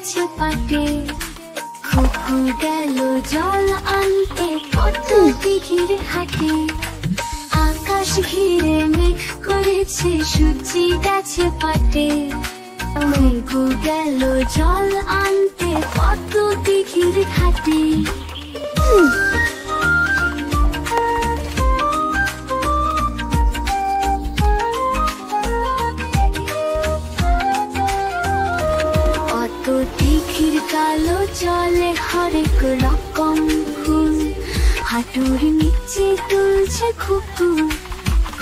গেছে পাটে। খুকু গেল জল আনতে কত দিঘির ঘাটে। আকাশ ঘিরে মেঘ করেছে সূর্যি গেছে পাটে। খুকু গেল জল আনতে কত দিঘির ঘাটে। কত দিঘির কালো জলে হরেক রকম ফুল। হাঁটুর নিচে তুলছে খুকু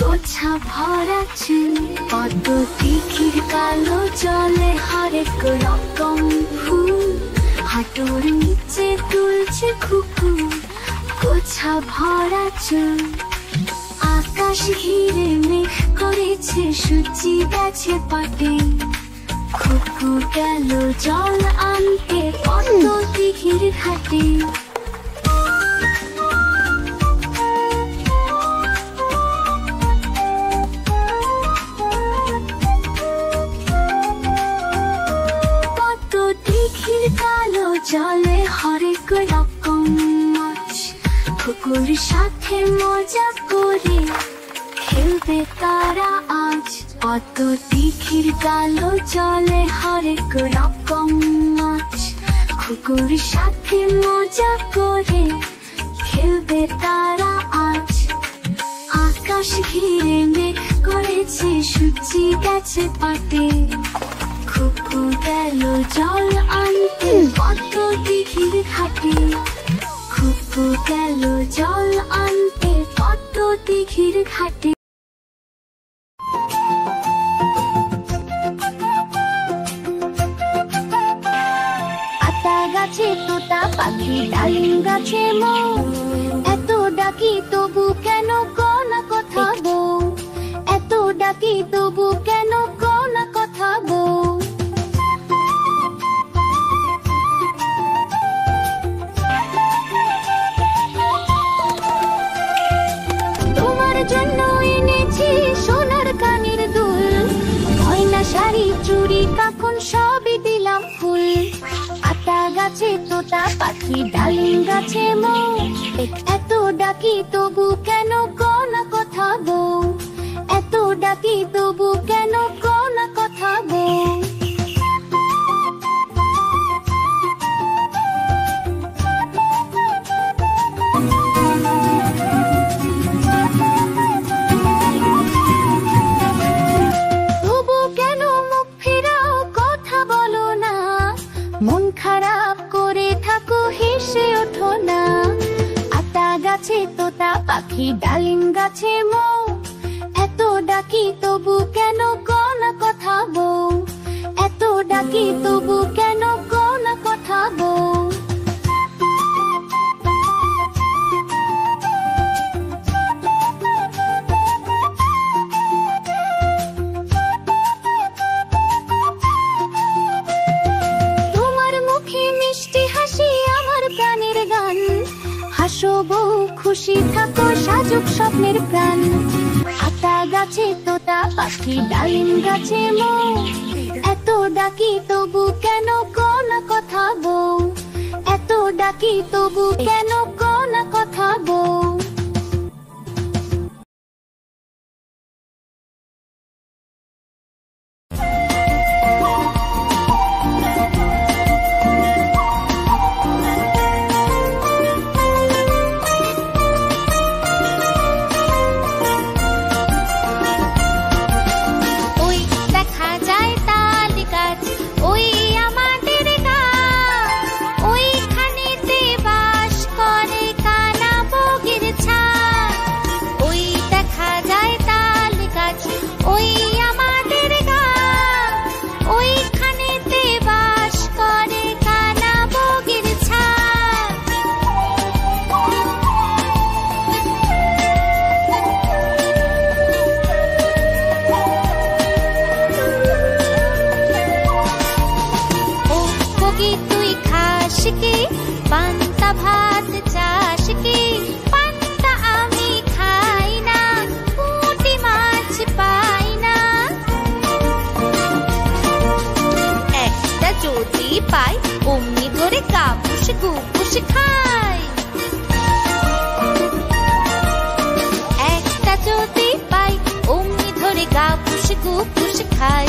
গোছা ভরা চুল। কত দিঘির কালো জলে হরেক রকম ফুল। হাঁটুর নিচে তুলছে খুকু গোছা ভরা চুল। আকাশ ঘিরে মেঘ করেছে সূর্যি গেছে পাটে। খুকু গেল জল আনতে কত দিঘির ঘাটে। কত দিঘির কালো জলে হরেক রকম মাছ। খুকুর সাথে মজা করে খেলবে তারা আজ। কত দিঘির কালো জলে হরেক রকম মাছ। খুকুর সাথে মজা করে খেলবে তারা আজ। আকাশ ঘিরে মেঘ করেছে সূর্যি গেছে পাটে। খুকু গেল জল আনতে কত দিঘির ঘাটে। খুকু গেল জল আনতে কত দিঘির ঘাটে। আতা গাছে তোতা পাখি ডালিম গাছে মৌ। এত ডাকি তবু কেন কোনা কথা বউ। এত ডাকি তবু কেন কোনা কথা বউ। তোমার জন্য এনেছি সোনার কানের দুল। গয়না শাড়ি চুড়ি কাখন সবই দিলাম ফুল। আতা গাছে তোতা পাখি ডালিম গাছে মৌ। এত ডাকি তবু কেন কোনা কথা বউ। এত ডাকি তবু কেন কোনা কথা বউ। তবু কেন মুখ ফেরাও কথা বলো না। মন খারাপ করে থাকো হেসে ওঠো না। আতা গাছে তোতা পাখি ডালিম গাছে মৌ। এত ডাকি তবু কেন কোনা কথা বউ। এত ডাকি তবু কেন কোনা কথা বউ। তোমার মুখে মিষ্টি হাসি আমার প্রাণের গান। হাসো বউ খুশি থাকো সাজুক স্বপ্নের প্রাণ। আতা গাছে তোতা পাখি ডালিম গাছে মৌ। এত ডাকি তবু কেন কোনা কথা বউ। এত ডাকি তবু কেন কোনা কথা বউ। পাই গু পুষি খাই। একটা যদি পাই অমনি ধরে গা পুষি গু পুষি খাই।